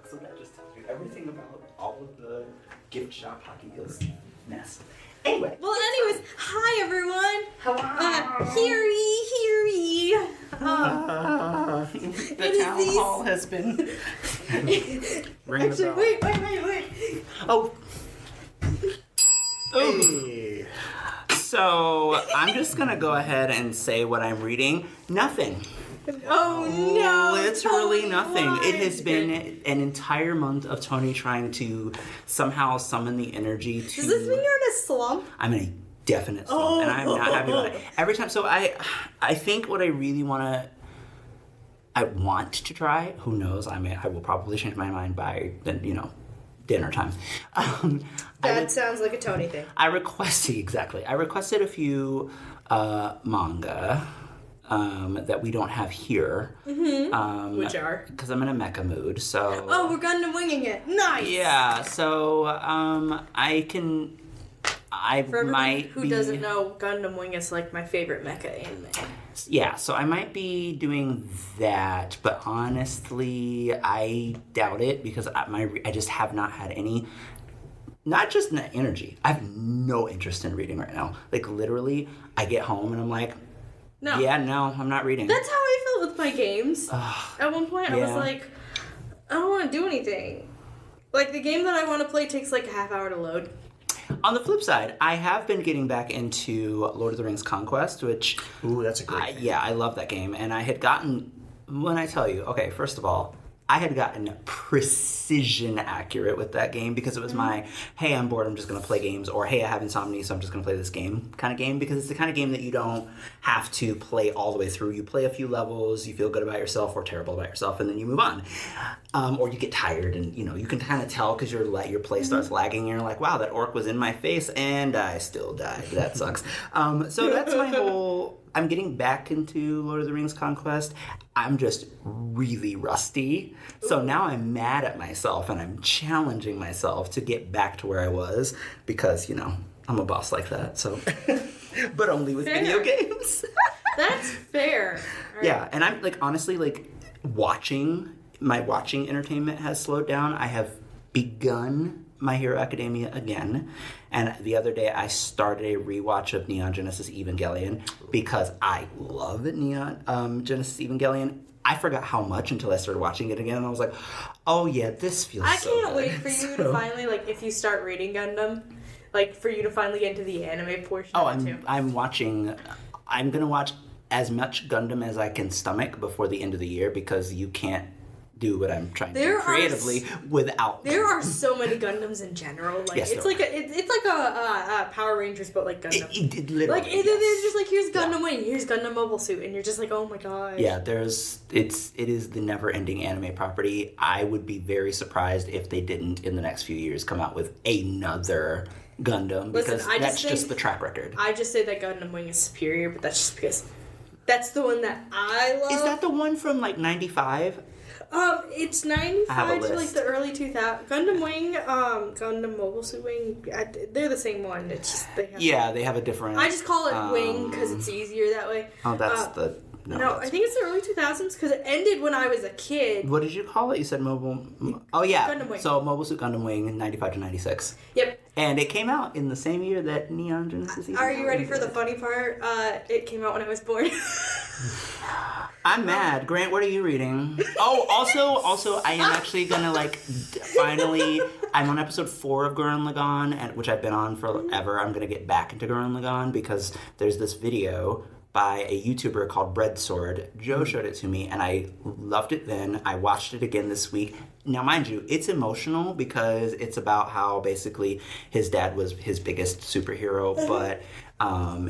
So that just tells you everything about all of the gift shop hockey deals mess. Anyway. Well, anyways, hi everyone. Hello. Hear ye. The town hall has been. Ring the bell. Wait. Oh. Hey. So I'm just gonna go ahead and say what I'm reading. Nothing. Oh no. Literally Tony, nothing. why? It has been an entire month of Tony trying to somehow summon the energy to. Does this mean you're in a slump? I'm in a definite slump, and I'm not happy about it. Every time, so I think what I really I want to try. Who knows? I will probably change my mind by then. Dinner time. That sounds like a Tony thing. I requested a few manga that we don't have here. Mm-hmm. Which are? Because I'm in a mecha mood, so... Oh, we're Gundam winging it. Nice! Yeah, so I can... For everyone who doesn't know, Gundam Wing is like my favorite mecha anime. Yeah, so I might be doing that, but honestly, I doubt it because I just have not had any... Not just energy. I have no interest in reading right now. Like, literally, I get home and I'm like... No. Yeah, no, I'm not reading. That's how I felt with my games. At one point, I was like, I don't want to do anything. Like, the game that I want to play takes like a half hour to load. On the flip side, I have been getting back into Lord of the Rings Conquest, which... Ooh, that's a great game. Yeah, I love that game. And I had gotten... When I tell you... Okay, first of all, I had gotten precision accurate with that game because it was my, hey, I'm bored, I'm just going to play games, or hey, I have insomnia, so I'm just going to play this game kind of game, because it's the kind of game that you don't have to play all the way through. You play a few levels, you feel good about yourself or terrible about yourself, and then you move on. Or you get tired, and you can kind of tell because your play starts lagging, and you're like, wow, that orc was in my face, and I still died. That sucks. So that's my whole... I'm getting back into Lord of the Rings Conquest. I'm just really rusty. So now I'm mad at myself and I'm challenging myself to get back to where I was because, I'm a boss like that. So, but only with video games. That's fair. Right. Yeah, and I'm honestly, my watching entertainment has slowed down. I have begun My Hero Academia again, and the other day I started a rewatch of Neon Genesis Evangelion because I love Neon Genesis Evangelion. I forgot how much until I started watching it again, and I was like, oh yeah, this feels I so can't good. wait for you to finally, if you start reading Gundam, for you to finally get into the anime portion of it too. I'm going to watch as much Gundam as I can stomach before the end of the year because you can't do what I'm trying to do creatively without. There are so many Gundams in general. Yes, it's like a Power Rangers, but like Gundam. It literally. They're just like, here's Gundam Wing, here's Gundam Mobile Suit, and you're just like, oh my god. Yeah, it is the never-ending anime property. I would be very surprised if they didn't in the next few years come out with another Gundam because that's just the track record. I just say that Gundam Wing is superior, but that's just because that's the one that I love. Is that the one from 95? It's 95 to the early 2000s. Gundam Wing, Gundam Mobile Suit Wing, they're the same one. It's just they have a different. I just call it Wing because it's easier that way. Oh, that's No, I think it's the early 2000s because it ended when I was a kid. What did you call it? You said Mobile. Oh yeah, Gundam Wing. So Mobile Suit Gundam Wing, 95 to 96. Yep. And it came out in the same year that Neon Genesis. Are you ready for the funny part? It came out when I was born. I'm mad. Grant, what are you reading? Oh, also, I am actually gonna finally. I'm on episode 4 of Gurren Lagann, which I've been on forever. I'm gonna get back into Gurren Lagann because there's this video by a YouTuber called Bread Sword. Joe showed it to me, and I loved it then. I watched it again this week. Now, mind you, it's emotional because it's about how basically his dad was his biggest superhero, but Gurren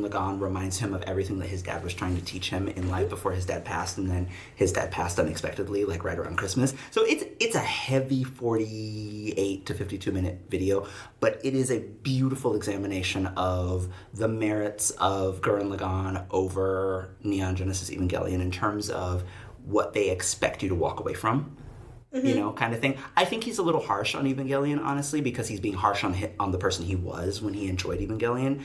Lagann reminds him of everything that his dad was trying to teach him in life before his dad passed, and then his dad passed unexpectedly, right around Christmas. So it's a heavy 48 to 52 minute video, but it is a beautiful examination of the merits of Gurren Lagann over Neon Genesis Evangelion in terms of what they expect you to walk away from. you know, kind of thing. I think he's a little harsh on Evangelion, honestly, because he's being harsh on the person he was when he enjoyed Evangelion.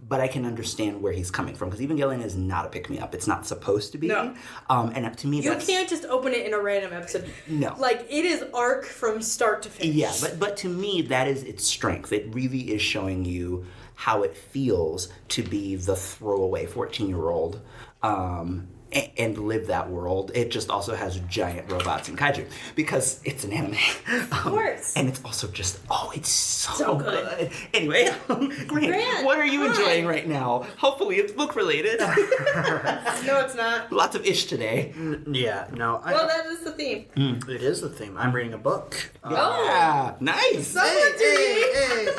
But I can understand where he's coming from, because Evangelion is not a pick-me-up. It's not supposed to be. No. And to me, You can't just open it in a random episode. No. Like, it is arc from start to finish. Yeah, but to me, that is its strength. It really is showing you how it feels to be the throwaway 14-year-old and live that world. It just also has giant robots and kaiju because it's an anime. Of course. And it's also just, it's so good. Anyway, Grant, what are you hi. enjoying right now? Hopefully it's book related. No, it's not. Lots of ish today. Yeah, no. Well, that is the theme. It is the theme. I'm reading a book. Yeah, nice. Someone's reading.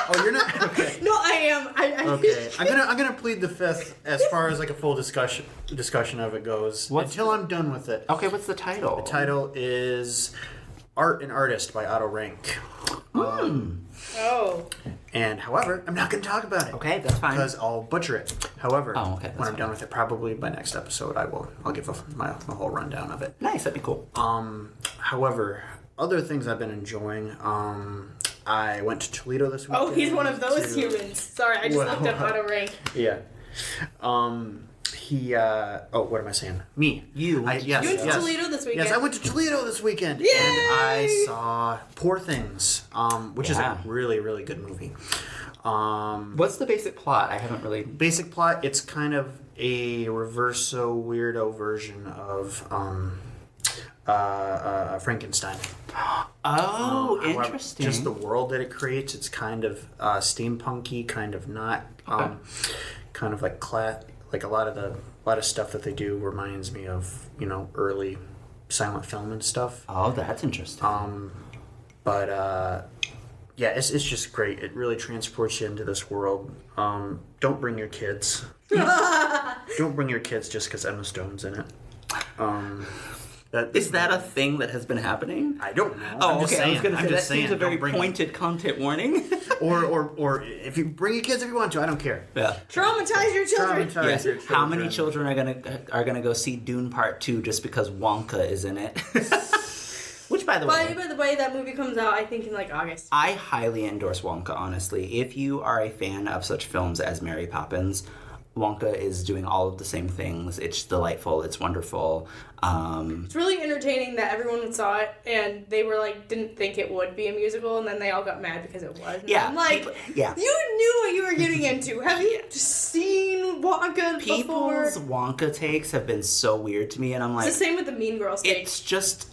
Oh, you're not? Okay. No, I am. Okay. I'm gonna plead the fifth as far as like a full discussion of it goes. Until I'm done with it. Okay, what's the title? The title is Art and Artist by Otto Rank. Oh. And however, I'm not going to talk about it. Okay, that's fine. Because I'll butcher it. However, that's when I'm done with it, probably by next episode, I'll give my whole rundown of it. Nice, that'd be cool. However, other things I've been enjoying. I went to Toledo this weekend. Oh, he's one of those humans. Sorry, I just looked up Otto Rank. Yeah. What am I saying? Me. You. You went to Toledo this weekend? Yes, I went to Toledo this weekend. Yay! And I saw Poor Things, which is a really, really good movie. What's the basic plot? I haven't really... Basic plot, it's kind of a reverso weirdo version of Frankenstein. Oh, However, interesting. just the world that it creates, it's kind of steampunky, kind of not. Kind of like like a lot of stuff that they do reminds me of, early silent film and stuff. Oh, that's interesting. But yeah, it's just great. It really transports you into this world. Don't bring your kids. Don't bring your kids just because Emma Stone's in it. Is that a thing that has been happening? I don't know. Oh, I'm just okay. saying. I was going to say that seems a very don't bring pointed content warning. or if you bring your kids if you want to, I don't care. Yeah. Traumatize your children. Traumatize Yes. your children. How many children are gonna go see Dune Part 2 just because Wonka is in it? Which, by the way, By the way, that movie comes out, I think, in like August. I highly endorse Wonka. Honestly, if you are a fan of such films as Mary Poppins, Wonka is doing all of the same things. It's delightful. It's wonderful. It's really entertaining that everyone saw it and they were like, didn't think it would be a musical, and then they all got mad because it was. And Yeah, I'm like, yeah. You knew what you were getting into. Have you seen Wonka before? People's Wonka takes have been so weird to me, and I'm like, It's the same with the Mean Girls take. it's just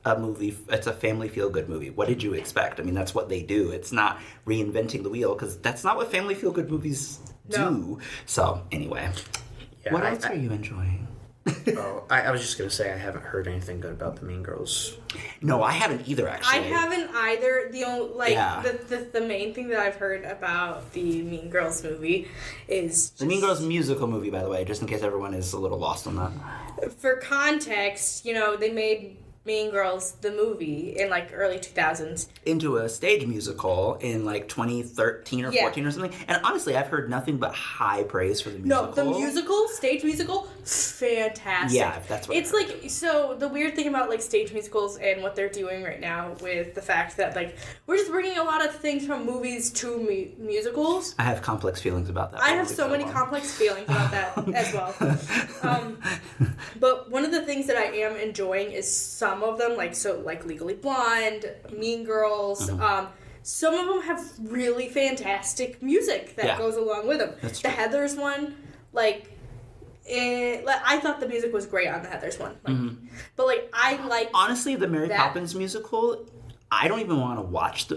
a movie. It's a family feel-good movie. What did you expect? I mean, that's what they do. It's not reinventing the wheel, because that's not what family feel-good movies do. No. So, anyway. Yeah, What else are you enjoying? I was just gonna say I haven't heard anything good about the Mean Girls. No, I haven't either, actually. I haven't either. The only Yeah. the main thing that I've heard about the Mean Girls movie is The Mean Girls musical movie, by the way, just in case everyone is a little lost on that. for context, they made Mean Girls the movie in like early 2000s. Into a stage musical in like 2013 or 14 or something. And honestly, I've heard nothing but high praise for the musical. No, the stage musical, fantastic. Yeah, if that's what it's like. So the weird thing about like stage musicals and what they're doing right now with the fact that like we're just bringing a lot of things from movies to musicals. I have complex feelings about that. I have so many complex feelings about that as well. But one of the things that I am enjoying is some of them, like Legally Blonde, Mean Girls. Some of them have really fantastic music that goes along with them. That's the true. Heathers one, I thought the music was great on the Heathers one. But I like. Honestly, the Mary Poppins musical, I don't even want to watch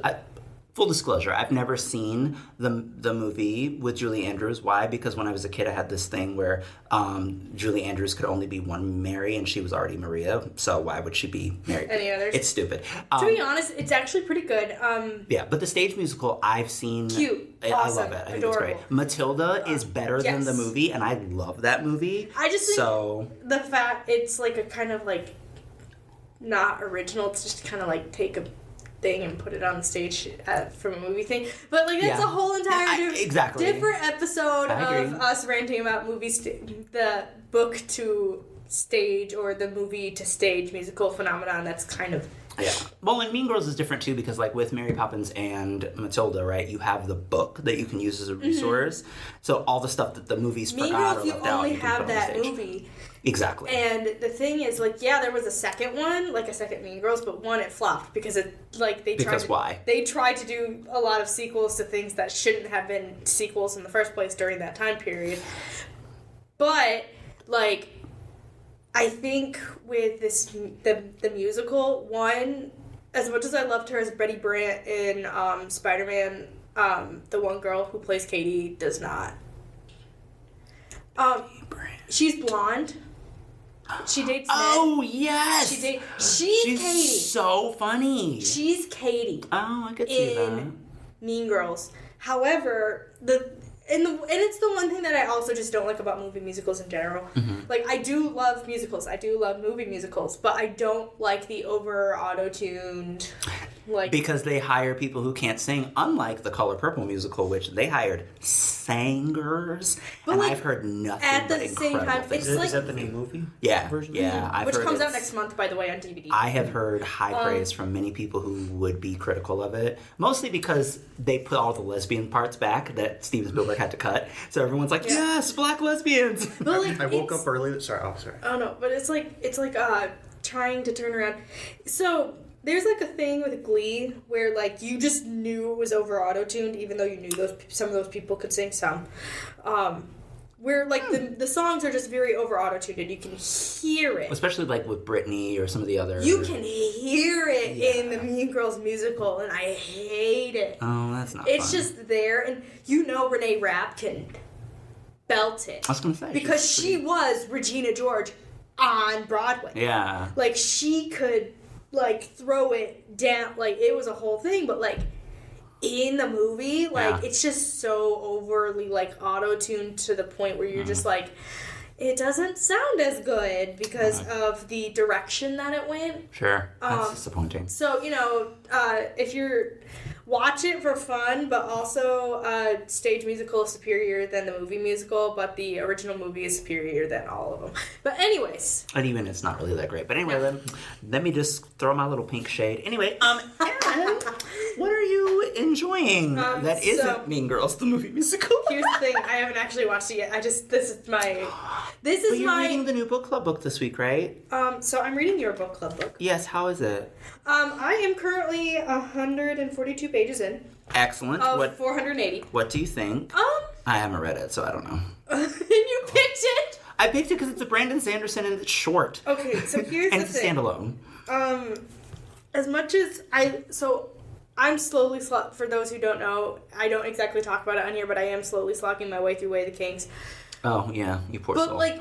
full disclosure, I've never seen the movie with Julie Andrews. Why? Because when I was a kid, I had this thing where Julie Andrews could only be one Mary, and she was already Maria. So why would she be Mary? Any others? It's stupid. To be honest, it's actually pretty good. Yeah, but the stage musical I've seen. Cute. I Awesome. love it. I think Adorable. it's great. Matilda is better than the movie, and I love that movie. I just think so. The fact it's like a kind of like not original. It's just kind of like take a thing and put it on the stage from a movie thing. But like that's a whole entire exactly different episode I of agree. us ranting about movies, the book to stage or the movie to stage musical phenomenon that's kind of Yeah. Well, and Mean Girls is different too because, like, with Mary Poppins and Matilda, right, you have the book that you can use as a resource. So all the stuff that the movies Mean forgot Girls. or You left out, only you can have put on that stage. movie. Exactly. And the thing is, like, yeah, there was a second one, like a second Mean Girls, but one, it flopped because it, like, they tried Because to, why? They tried to do a lot of sequels to things that shouldn't have been sequels in the first place during that time period. But, like, I think with this, the musical, one, as much as I loved her as Betty Brant in Spider-Man, the one girl who plays Katie does not. She's blonde. She dates Ned. Oh, yes! She's Katie. so funny. She's Katie Oh, I could see that. in Mean Girls. However, and it's the one thing that I also just don't like about movie musicals in general. Mm-hmm. Like, I do love musicals. I do love movie musicals, but I don't like the over auto-tuned, like... Because they hire people who can't sing, unlike the Color Purple musical, which they hired singers, But, and like, I've heard nothing at but the same incredible time, things. it's like- Is that the new movie? Yeah, version? yeah. I've which heard comes out it's- next month, by the way, on DVD. I have heard high praise from many people who would be critical of it, mostly because they put all the lesbian parts back that Steven Spielberg had to cut. So everyone's like, Yeah. yes, black lesbians. But, like, I woke it's- up early. Sorry. Oh, sorry. Oh no, but it's like trying to turn around. So there's like a thing with Glee where like you just knew it was over auto-tuned, even though you knew some of those people could sing some. Where like the songs are just very over auto-tuned and you can hear it. Especially like with Britney or some of the other. You can hear it Yeah. in the Mean Girls musical, and I hate it. Oh, that's not It's fun. just there, and you know Renee Rapp can belt it. I was going to say. Because she's she was Regina George on Broadway. Yeah. Like, she could, like, throw it down. Like, it was a whole thing, but, like, in the movie, like, Yeah. it's just so overly, like, auto-tuned to the point where you're just like, it doesn't sound as good because of the direction that it went. Sure. That's disappointing. So, you know, if you're... Watch it for fun, but also stage musical is superior than the movie musical, but the original movie is superior than all of them. But anyways. And even it's not really that great. But anyway, No. let me just throw my little pink shade. Anyway, Erin, what are you enjoying that isn't so- Mean Girls, the movie musical? Here's the thing, I haven't actually watched it yet. This is But you're reading my, the new book club book this week, right? so I'm reading your book club book. Yes, how is it? I am currently 142 pages in Excellent. of 480. What do you think? I haven't read it, so I don't know. And you picked it? I picked it because it's a Brandon Sanderson and it's short. Okay, so here's And the it's a thing. standalone. As much as I'm slowly for those who don't know, I don't exactly talk about it on here, but I am slowly slogging my way through Way of the Kings. Oh, yeah, you poor But soul. like,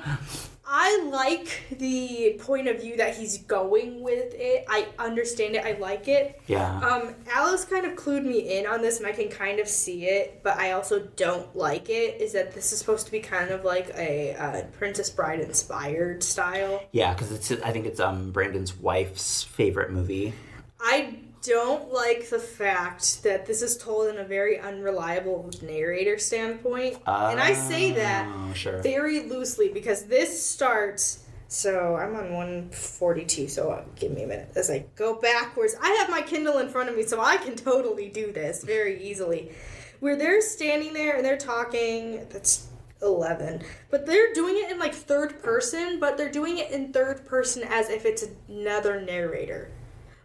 I like the point of view that he's going with it. I understand it. I like it. Yeah. Alice kind of clued me in on this, and I can kind of see it, but I also don't like it. Is that this is supposed to be kind of like a Princess Bride inspired style? Yeah, because I think it's Brandon's wife's favorite movie. I don't like the fact that this is told in a very unreliable narrator standpoint. And I say that Oh, sure. very loosely because this starts. So I'm on 142, so give me a minute as I go backwards. I have my Kindle in front of me, so I can totally do this very easily. Where they're standing there and they're talking, that's 11. But they're doing it in like third person, but they're doing it in third person as if it's another narrator.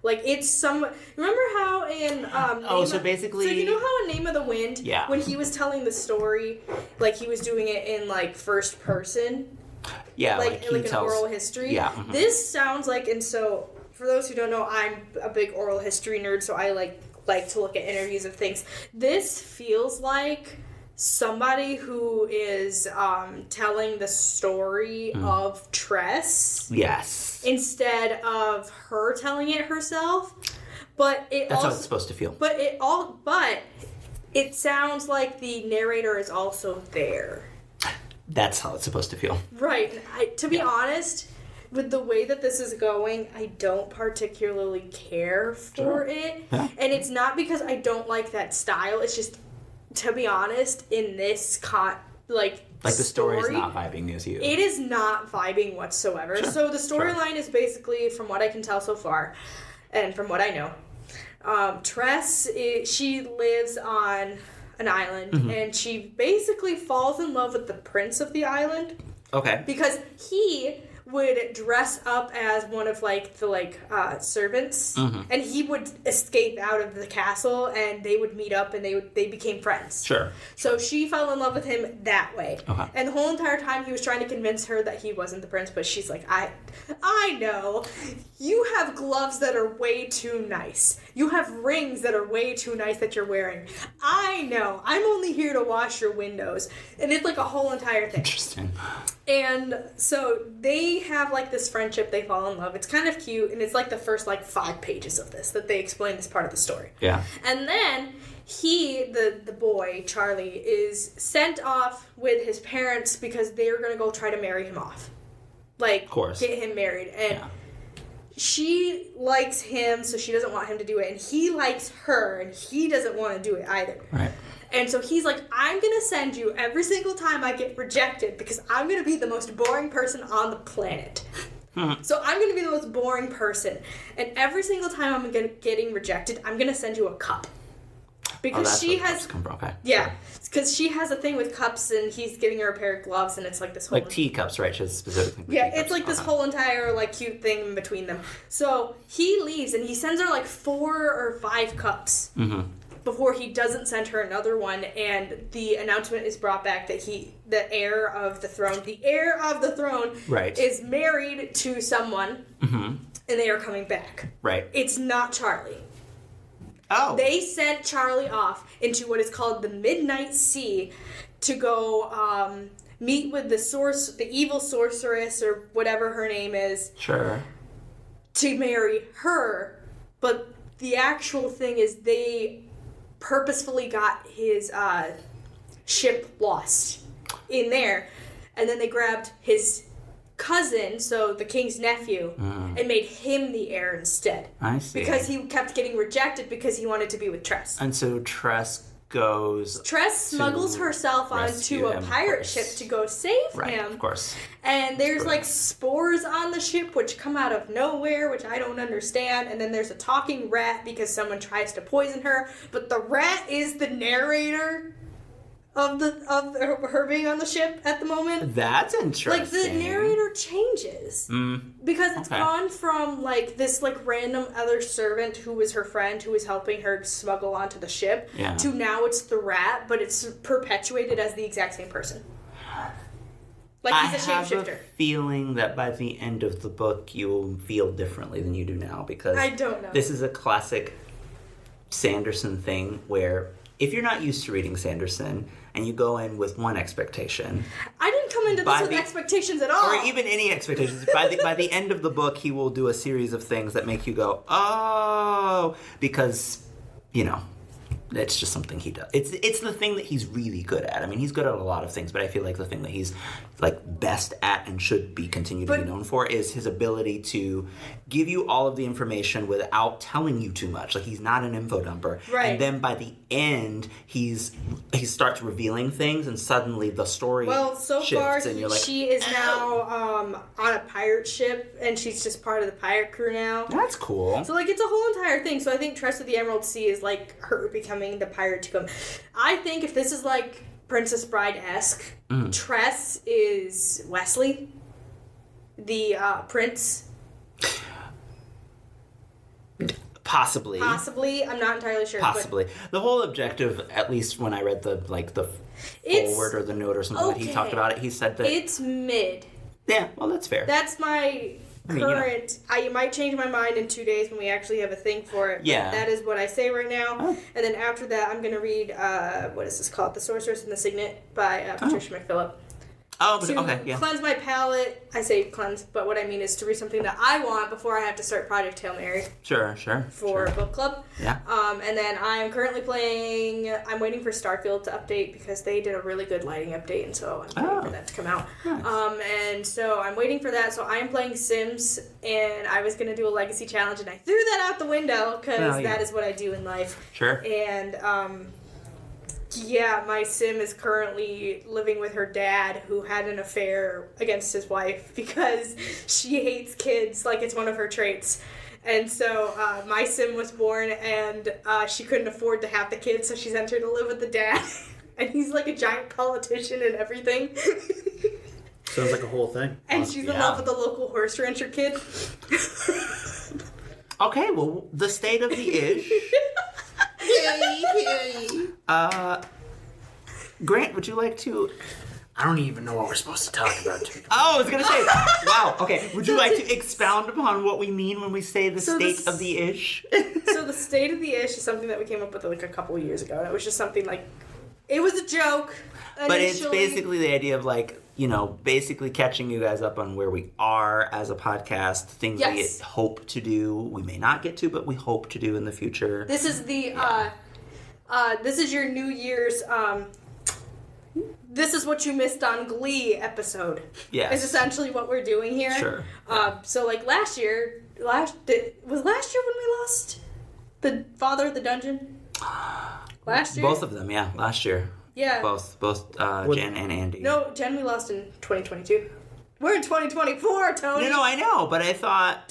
Like, it's some... Remember how in... so basically- So you know how in Name of the Wind, Yeah. when he was telling the story, like, he was doing it in, like, first person? Yeah, Like he an tells... oral history? Yeah, mhm. This sounds like... And so, for those who don't know, I'm a big oral history nerd, so I, like to look at interviews of things. This feels like somebody who is telling the story of Tress Yes. instead of her telling it herself. But it That's also, how it's supposed to feel. but it sounds like the narrator is also there. That's how it's supposed to feel. Right. To be honest, with the way that this is going, I don't particularly care for it. Yeah. And it's not because I don't like that style. It's just, to be honest, in this Like the story is not vibing as you. It is not vibing whatsoever. Sure. So the storyline is basically, from what I can tell so far, and from what I know, Tress, she lives on an island, and she basically falls in love with the prince of the island. Okay. Because he would dress up as one of the servants, and he would escape out of the castle, and they would meet up, and they became friends. Sure. So she fell in love with him that way. Okay. And the whole entire time he was trying to convince her that he wasn't the prince, but she's like, I know. You have gloves that are way too nice. You have rings that are way too nice that you're wearing. I know. I'm only here to wash your windows. And it's like a whole entire thing. Interesting. And so they have like this friendship, they fall in love. It's kind of cute, and it's like the first 5 pages of this that they explain this part of the story. Yeah. And then he, the boy, Charlie, is sent off with his parents because they're going to go try to marry him off. Of course. Get him married. And she likes him, so she doesn't want him to do it. And he likes her, and he doesn't want to do it either. Right. And so he's like, I'm going to send you every single time I get rejected because I'm going to be the most boring person on the planet. So I'm going to be the most boring person. And every single time I'm getting rejected, I'm going to send you a cup. Because that's she where the has... cups come from. Okay. Yeah. Because she has a thing with cups, and he's giving her a pair of gloves, and it's like this whole... Like teacups, right? She has a specific thing for Yeah, teacups. it's like this whole entire cute thing in between them. So he leaves, and he sends her 4 or 5 cups. Mm-hmm. Before he doesn't send her another one, and the announcement is brought back that the heir of the throne Right. is married to someone, and they are coming back. Right. It's not Charlie. Oh. They sent Charlie off into what is called the Midnight Sea to go meet with the evil sorceress, or whatever her name is, Sure. to marry her. But the actual thing is they purposefully got his ship lost in there, and then they grabbed his cousin, so the king's nephew, and made him the heir instead. I see. Because he kept getting rejected because he wanted to be with Tress. And so Tress smuggles herself rescue onto a him, of pirate course. ship to go save Right, him. of course. And there's spores on the ship which come out of nowhere, which I don't understand. And then there's a talking rat because someone tries to poison her, but the rat is the narrator of her being on the ship at the moment. That's interesting. The narrator changes because it's Okay. gone from this random other servant who was her friend who was helping her smuggle onto the ship to now it's the rat, but it's perpetuated as the exact same person. He's a I have shapeshifter. a feeling that by the end of the book you'll feel differently than you do now, because I don't know. This is a classic Sanderson thing where if you're not used to reading Sanderson and you go in with one expectation, I didn't come into this with expectations at all. or even any expectations, by the end of the book he will do a series of things that make you go, oh, because it's just something he does. It's the thing that he's really good at. I mean, he's good at a lot of things, but I feel like the thing that he's best at and should be continued to be known for is his ability to give you all of the information without telling you too much. He's not an info dumper. Right. And then by the end, he starts revealing things, and suddenly the story shifts, far and you're like, she is now on a pirate ship, and she's just part of the pirate crew now. that's cool. So it's a whole entire thing. So I think Tress of the Emerald Sea is her becoming the pirate to come. I think if this is Princess Bride-esque, Tress is Wesley, the prince. Possibly. I'm not entirely sure. Possibly. The whole objective, at least when I read the forward or the note or something that he talked about it, he said that it's mid. Yeah, well, that's fair. That's my current. I might change my mind in 2 days when we actually have a thing for it. Yeah. But that is what I say right now. Oh. And then after that, I'm gonna read what is this called? The Sorceress and the Signet by Patricia McPhillip. Oh, to okay, yeah. cleanse my palate. I say cleanse, but what I mean is to read something that I want before I have to start Project Hail Mary. Sure. For book club. Yeah. And then I'm currently playing. I'm waiting for Starfield to update because they did a really good lighting update, and so I'm waiting for that to come out. Nice. And so I'm waiting for that. So I am playing Sims, and I was gonna do a legacy challenge, and I threw that out the window because that is what I do in life. Sure. And Yeah, my sim is currently living with her dad, who had an affair against his wife because she hates kids like it's one of her traits. And so my sim was born, and she couldn't afford to have the kids, so she sent her to live with the dad. And he's like a giant politician and everything. Sounds like a whole thing. And she's in love with the local horse rancher kid. Okay, well, the state of the ish. Grant, would you like to... I don't even know what we're supposed to talk about. Oh, I was going to say, wow, okay. Would you like to expound upon what we mean when we say the state of the ish? So the state of the ish is something that we came up with like a couple of years ago. And it was just something like, it was a joke initially. But it's basically the idea of like, you know, basically catching you guys up on where we are as a podcast, things we hope to do. We may not get to, but we hope to do in the future. This is the, this is your New Year's, this is what you missed on Glee episode. Yes. Is essentially what we're doing here. Sure. So like last year was last year when we lost the father of the dungeon? Last year? Both of them, yeah, last year. Yeah. Both Jen and Andy. No, Jen we lost in 2022. We're in 2024, Tony. No, I know, but I thought...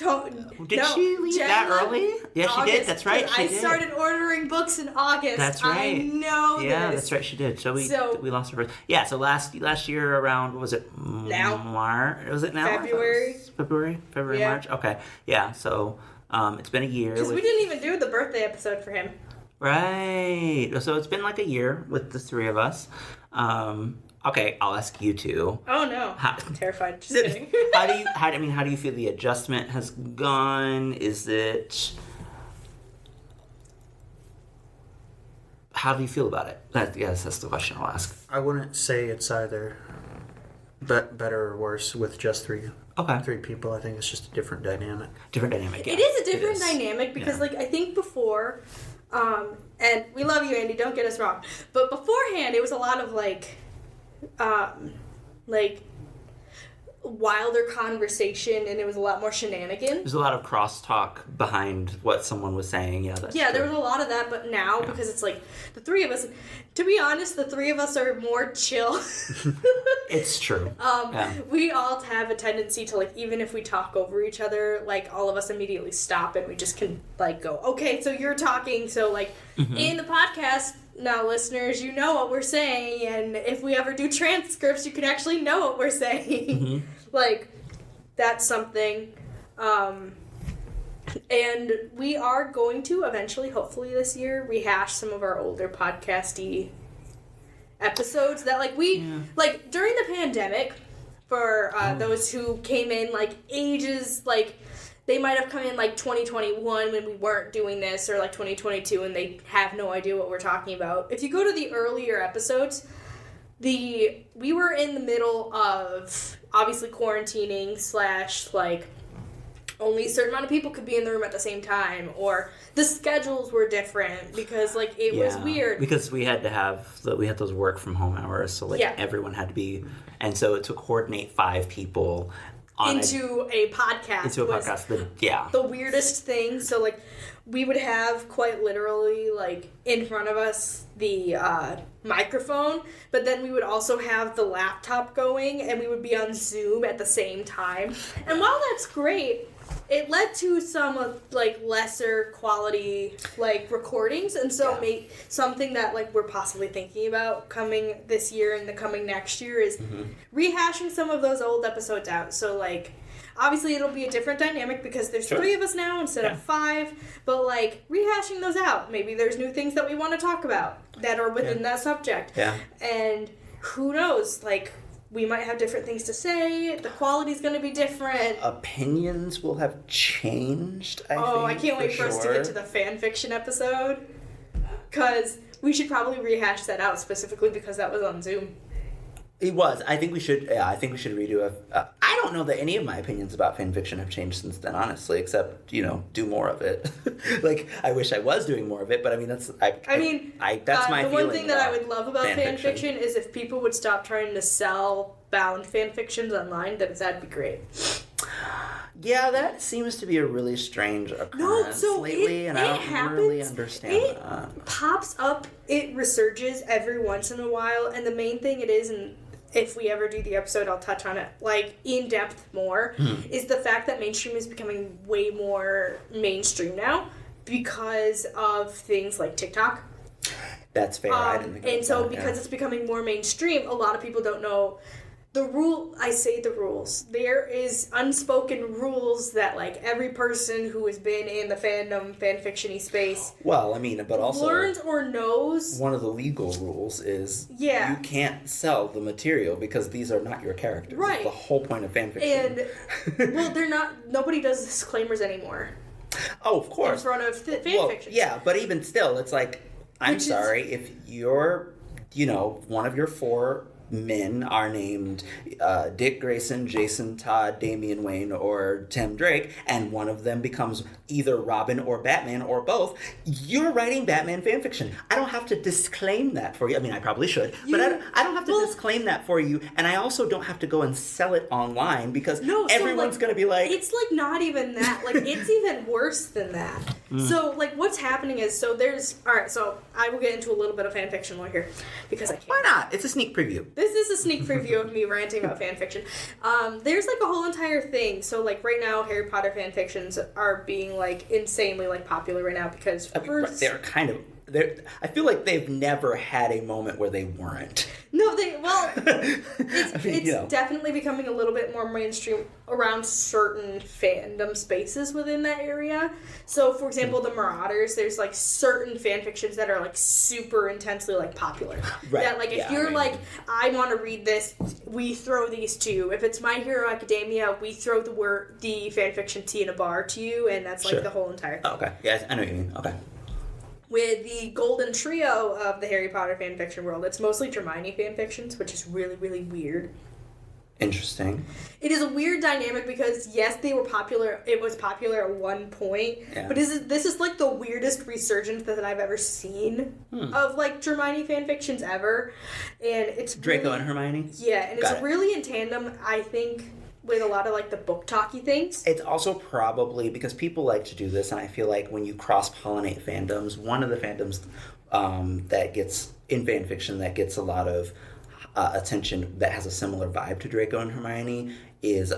Did she leave Jen that left early? Yeah, she did. That's right, she I did. started ordering books in August. That's right. I know Yeah, this. that's right, she did. So we lost her birth. Yeah, so last year around, what was it? Now. March? Was it now? February. February, Yeah. March? Okay. Yeah, so it's been a year. Because we didn't even do the birthday episode for him. Right. So it's been like a year with the three of us. Okay, I'll ask you two. Oh no. I'm terrified. Just kidding. How do you feel the adjustment has gone? Is it... How do you feel about it? Yes, that's the question I'll ask. I wouldn't say it's either better or worse with just three people. I think it's just a different dynamic. Different dynamic, yeah. It is a different dynamic because, like, I think before, and we love you, Andy, don't get us wrong, but beforehand, it was a lot of, like wilder conversation, and it was a lot more shenanigans. There's a lot of crosstalk behind what someone was saying. Yeah, that's Yeah, true. there was a lot of that, but now, because it's like, the three of us, to be honest, the three of us are more chill. It's true. We all have a tendency to, like, even if we talk over each other, like, all of us immediately stop and we just can, like, go, okay, so you're talking, so, like, in the podcast, now, listeners, you know what we're saying, and if we ever do transcripts, you can actually know what we're saying. Like, that's something. And we are going to eventually, hopefully this year, rehash some of our older podcasty episodes that, like, like, during the pandemic, for those who came in, like, ages, like, they might have come in, like, 2021 when we weren't doing this, or, like, 2022, and they have no idea what we're talking about. If you go to the earlier episodes, we were in the middle of, obviously, quarantining / like, only a certain amount of people could be in the room at the same time, or the schedules were different because, like, it was weird. Because we had those work from home hours, so, like, everyone had to be, and so to coordinate 5 people into a podcast. The weirdest thing. So, like, we would have quite literally, like, in front of us the microphone, but then we would also have the laptop going, and we would be on Zoom at the same time. And while that's great, it led to some, like, lesser quality, like, recordings, and so something that, like, we're possibly thinking about coming this year and the coming next year is rehashing some of those old episodes out. So, like, obviously it'll be a different dynamic because there's 3 of us now instead of 5, but, like, rehashing those out. Maybe there's new things that we want to talk about that are within that subject. Yeah. And who knows, like, we might have different things to say. The quality's going to be different. Opinions will have changed, I think. I can't wait for us to get to the fan fiction episode. Because we should probably rehash that out specifically because that was on Zoom. It was. I think we should redo it. I don't know that any of my opinions about fan fiction have changed since then, honestly, except, do more of it. Like, I wish I was doing more of it, but I mean, that's my the one thing that I would love about fan fiction is if people would stop trying to sell bound fan fictions online, that'd be great. Yeah, that seems to be a really strange occurrence lately, and I don't happens. really understand It that. pops up, it resurges every once in a while, and the main thing it is, and if we ever do the episode, I'll touch on it, like, in depth more, is the fact that mainstream is becoming way more mainstream now because of things like TikTok. That's fair. I didn't think And about so that, because it's becoming more mainstream, a lot of people don't know the rules. There is unspoken rules that, like, every person who has been in the fandom, fanfiction-y space Well, I mean, but also learns or knows. one of the legal rules is Yeah. you can't sell the material because these are not your characters. Right. It's the whole point of fanfiction. And, well, they're not, nobody does disclaimers anymore oh, of in course. front of fanfiction. Well, yeah, but even still, it's like, I'm Which is- sorry, if you're, one of your 4 men are named Dick Grayson, Jason Todd, Damian Wayne, or Tim Drake, and one of them becomes either Robin or Batman or both, you're writing Batman fanfiction. I don't have to disclaim that for you. I mean, I probably should, but I don't have to disclaim that for you, and I also don't have to go and sell it online because everyone's going to be like... It's, like, not even that. Like, it's even worse than that. So, like, what's happening is, so there's... Alright, so I will get into a little bit of fanfiction lore here because I can. Why not? It's a sneak preview. This is a sneak preview of me ranting about fanfiction. There's, like, a whole entire thing. So, like, right now, Harry Potter fanfictions are being, like, insanely, like, popular right now because first... They're kind of... I feel like they've never had a moment where they weren't. No, it's definitely becoming a little bit more mainstream around certain fandom spaces within that area. So, for example, the Marauders, there's, like, certain fanfictions that are, like, super intensely, like, popular. Right. That, like, if you're like, I want to read this, we throw these to you. If it's My Hero Academia, we throw the fanfiction tea in a bar to you, and that's, like, Sure. the whole entire thing. Oh, okay. Yeah, I know what you mean. Okay. With the golden trio of the Harry Potter fanfiction world, it's mostly Hermione fanfictions, which is really, really weird. Interesting. It is a weird dynamic because, yes, they were popular. It was popular at one point. Yeah. But this is like the weirdest resurgence that I've ever seen of, like, Hermione fanfictions ever. And it's Draco really, and Hermione? yeah, and Got it's it. really in tandem, I think, with a lot of, like, the book talky things. It's also probably because people like to do this, and I feel like when you cross-pollinate fandoms, one of the fandoms that gets, in fanfiction, that gets a lot of attention that has a similar vibe to Draco and Hermione is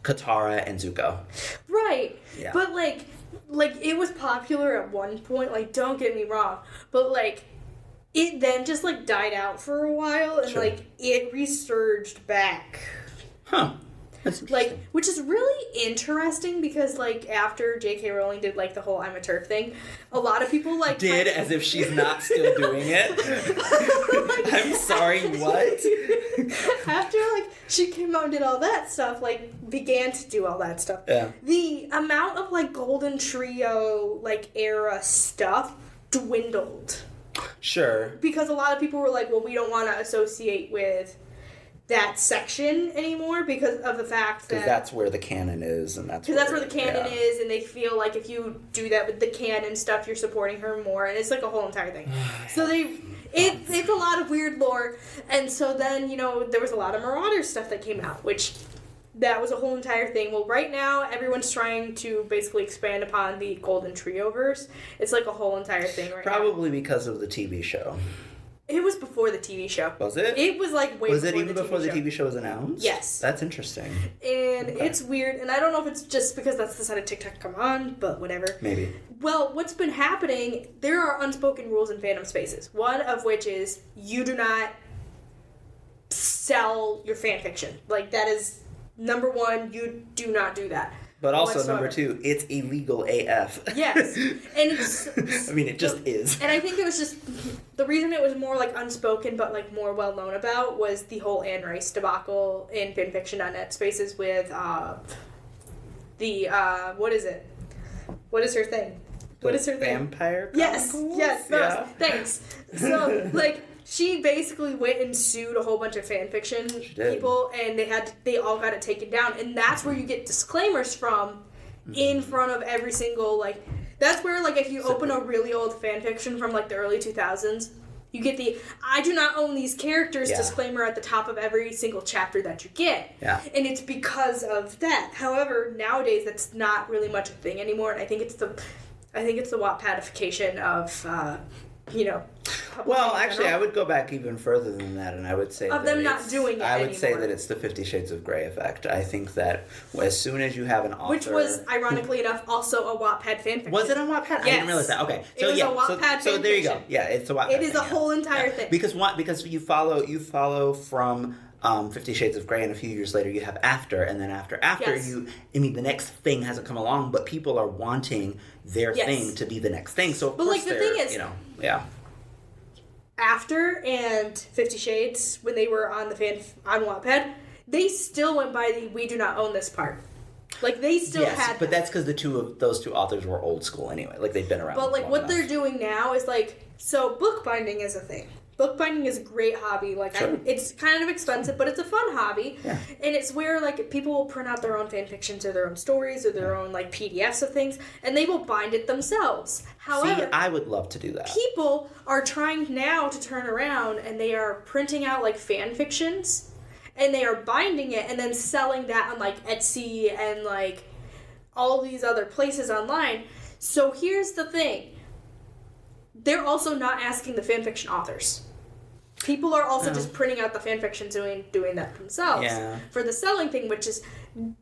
Katara and Zuko. Right. Yeah. But, like, it was popular at one point, like, don't get me wrong, but, like, it then just, like, died out for a while, and, Sure. like, it resurged back. Huh. That's interesting. Like, which is really interesting because, like, after J.K. Rowling did, like, the whole I'm a TERF thing, a lot of people, like... Did as if she's not still doing it. I'm sorry, what? After, like, she came out and did all that stuff, like, began to do all that stuff. Yeah. The amount of, like, Golden Trio, like, era stuff dwindled. Sure. Because a lot of people were like, well, we don't want to associate with that section anymore because of the fact that... Because that's where the canon is, and that's Because that's where the canon yeah. is, and they feel like if you do that with the canon stuff, you're supporting her more, and it's like a whole entire thing. So it's a lot of weird lore, and so then, there was a lot of Marauder stuff that came out, which that was a whole entire thing. Well, right now, everyone's trying to basically expand upon the Golden Trio verse. It's like a whole entire thing right now. Probably because of the TV show. It was before the TV show. Was it? It was like way Was before it even the before the show. TV show was announced? Yes. That's interesting. And it's weird, and I don't know if it's just because that's the side of TikTok come on, but whatever. Maybe. Well, what's been happening, there are unspoken rules in fandom spaces. One of which is you do not sell your fanfiction. Like, that is number one, you do not do that. But also, whatsoever. number two, it's illegal AF. Yes. And it's... I mean, it just is. And I think it was just... The reason it was more, like, unspoken but, like, more well-known about was the whole Anne Rice debacle in fanfiction.net spaces with, what is it? What is her thing? What is her thing? Vampire Yes, Chronicles? yes, Yeah. thanks. So, like, she basically went and sued a whole bunch of fanfiction did. people, and they all got it taken down. And that's where you get disclaimers from in front of every single, like, that's where, like, if you open a really old fanfiction from, like, the early 2000s, You get the I do not own these characters Yeah. disclaimer at the top of every single chapter that you get. Yeah. And it's because of that. However, nowadays that's not really much a thing anymore, and I think it's the Wattpadification of publishing Well, in actually, I general. would go back even further than that, and I would say Of that them not it's- doing it I would say anymore. that it's the 50 Shades of Grey effect. I think that as soon as you have an author, Which was, ironically enough, also a Wattpad fanfiction. was it on Wattpad? I Yes. didn't realize that. Okay, It so was a yeah, Wattpad so there you go. fanfiction. Yeah, it's a Wattpad. It is thing, a yeah. whole entire thing. Because you follow from 50 Shades of Grey, and a few years later you have After, and then after Yes. the next thing hasn't come along, but people are wanting their Yes. thing to be the next thing. So of But, course like, the they're, thing is- yeah. After and 50 Shades, when they were on Wattpad, they still went by the "we do not own this" part. Like, they still Yes, had but that. that's because those two authors were old school anyway. Like they've been around. But, like, long what enough. they're doing now is, like, so bookbinding is a thing. Bookbinding is a great hobby. Like, Sure. it's kind of expensive, but it's a fun hobby. Yeah. And it's where, like, people will print out their own fan fictions or their own stories or their own, like, PDFs of things, and they will bind it themselves. However, See, I would love to do that. people are trying now to turn around and they are printing out, like, fan fictions, and they are binding it and then selling that on, like, Etsy and, like, all these other places online. So here's the thing. They're also not asking the fanfiction authors. People are also just printing out the fanfiction doing that themselves Yeah. for the selling thing, which is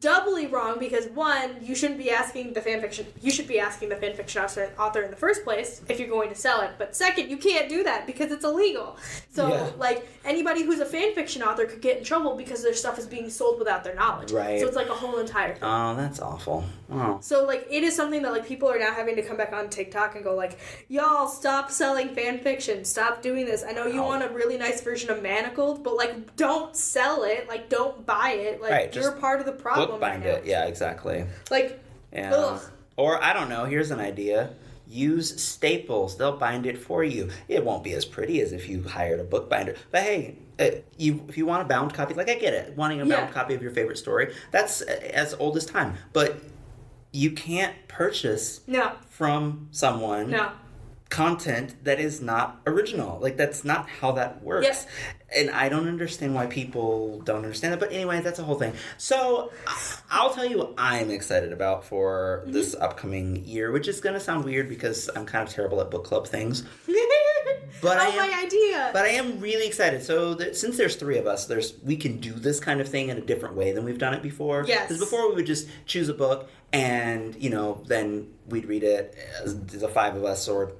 doubly wrong because one, you shouldn't be asking the fanfiction. You should be asking the fanfiction author in the first place if you're going to sell it. But second, you can't do that because it's illegal. So Yeah. like anybody who's a fanfiction author could get in trouble because their stuff is being sold without their knowledge. Right. So it's like a whole entire thing. Oh, that's awful. Oh. So, like, it is something that, like, people are now having to come back on TikTok and go, like, y'all, stop selling fan fiction. Stop doing this. I know you Oh. want a really nice version of Manacled, but, like, don't sell it. Like, don't buy it. Like, Right, you're just part of the problem Bookbind right now. it. Yeah, exactly. Like, Yeah. ugh. Or I don't know. Here's an idea. Use staples. They'll bind it for you. It won't be as pretty as if you hired a bookbinder. But hey, if you want a bound copy, like I get it, wanting a bound Yeah. copy of your favorite story, that's as old as time. But you can't purchase No. from someone No. content that is not original. Like that's not how that works. Yep. And I don't understand why people don't understand that. But anyway, that's a whole thing. So I'll tell you what I'm excited about for this upcoming year, which is going to sound weird because I'm kind of terrible at book club things. But oh, my idea. But I am really excited. So since there's three of us, we can do this kind of thing in a different way than we've done it before. Yes. Because before we would just choose a book and, then we'd read it as the five of us or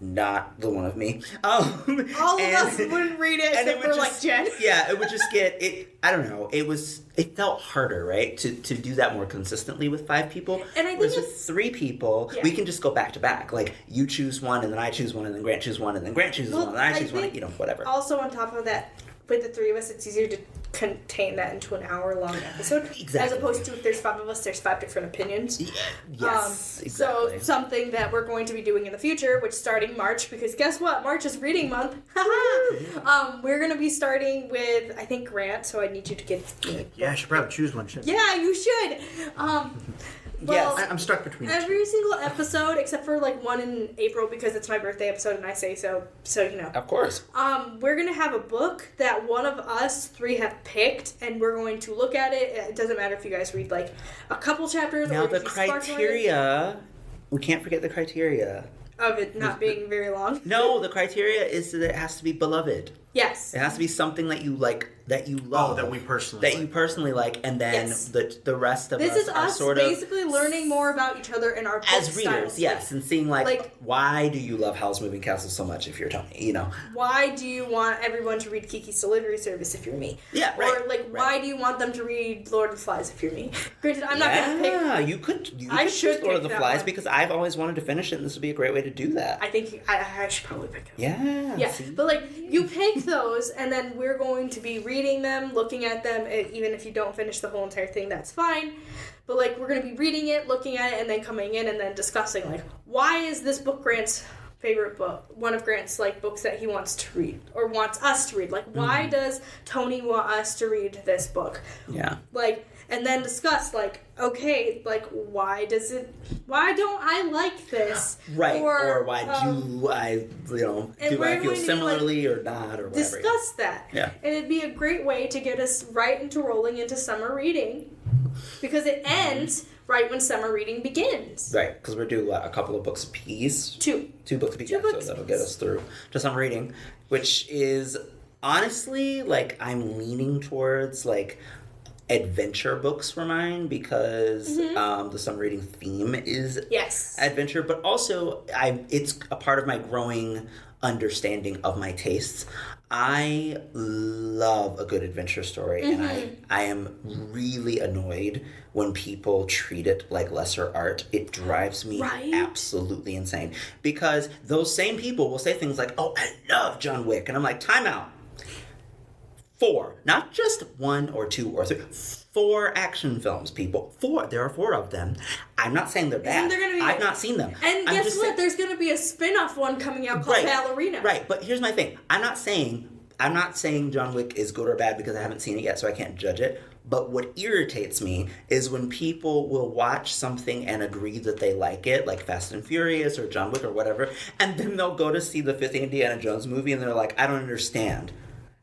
not the one of me. All of us wouldn't read it and except for, like, Jen. Yeah, it would just get, I don't know, it felt harder, right? To do that more consistently with five people. And I think Whereas with it's- three people, Yeah. we can just go back to back. Like, you choose one, and then I choose one, and then Grant chooses one, and then Grant chooses Well, one, and I I choose one, think whatever. Also, on top of that, with the three of us, it's easier to contain that into an hour-long episode. Exactly. As opposed to if there's five of us, there's five different opinions. Yes, exactly. So something that we're going to be doing in the future, which starting March, because guess what? March is reading month. We're going to be starting with, I think, Grant, so I need you to get... Yeah, I should probably choose one, shouldn't I? Yeah, you should. Well, Yes. I'm stuck between two. every single episode, except for like one in April because it's my birthday episode and I say so, Of course. we're gonna have a book that one of us three have picked, and we're going to look at it. It doesn't matter if you guys read like a couple chapters Now, or the if you sparkle it, criteria, we can't forget the criteria. of it not being very long. No, the criteria is that it has to be beloved. Yes. It has to be something that you like, that you love. Oh, that we personally That like. you personally like, and then Yes. the rest of This us is are us sort of basically learning more about each other and our book as readers, styles. yes, and seeing like- why do you love Howl's Moving Castle so much if you're Tony, Why do you want everyone to read Kiki's Delivery Service if you're me? Yeah, Or right, like, right. why do you want them to read Lord of the Flies if you're me? Granted, I'm not gonna pick. Yeah, you could I choose should Lord of pick the that Flies one. because I've always wanted to finish it, and this would be a great way to do that. I think I should probably pick it. Yeah. Yeah, see? but like you pick those, and then we're going to be reading them, looking at them. Even if you don't finish the whole entire thing, that's fine. But like we're going to be reading it, looking at it, and then coming in and then discussing like why is this book Grant's favorite book, one of Grant's like books that he wants to read or wants us to read. Like why does Tony want us to read this book? Yeah. Like, and then discuss like, okay, like why don't I like this? Right. Or why do I, do I feel similarly or not or whatever. Discuss that. Yeah. And it'd be a great way to get us right into rolling into summer reading, because it ends right when summer reading begins. Right, because we're doing a couple of books apiece. Two Books apiece. Two So books that'll apiece. get us through to summer reading, which is honestly like I'm leaning towards like adventure books for mine because the summer reading theme is Yes. adventure, but also it's a part of my growing understanding of my tastes. I love a good adventure story, and I am really annoyed when people treat it like lesser art. It drives me Right? absolutely insane, because those same people will say things like, "Oh, I love John Wick," and I'm like, time out. 4, not just 1 or 2 or 3, 4 action films, people. 4. There are 4 of them. I'm not saying they're bad. there gonna be- I've not seen them. And I'm guess just what? saying- There's going to be a spin-off one coming out called Ballerina. Right, but here's my thing. I'm not saying John Wick is good or bad because I haven't seen it yet, so I can't judge it. But what irritates me is when people will watch something and agree that they like it, like Fast and Furious or John Wick or whatever, and then they'll go to see the 5th Indiana Jones movie and they're like, I don't understand.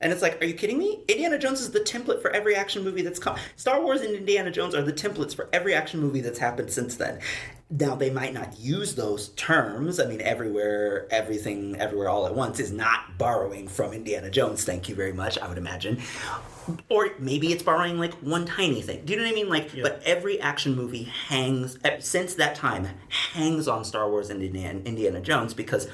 And it's like, are you kidding me? Indiana Jones is the template for every action movie that's come. Star Wars and Indiana Jones are the templates for every action movie that's happened since then. Now, they might not use those terms. I mean, everywhere, everything, everywhere, all at once is not borrowing from Indiana Jones. Thank you very much, I would imagine. Or maybe it's borrowing, like, one tiny thing. Do you know what I mean? Like, but every action movie hangs, since that time, hangs on Star Wars and Indiana Jones because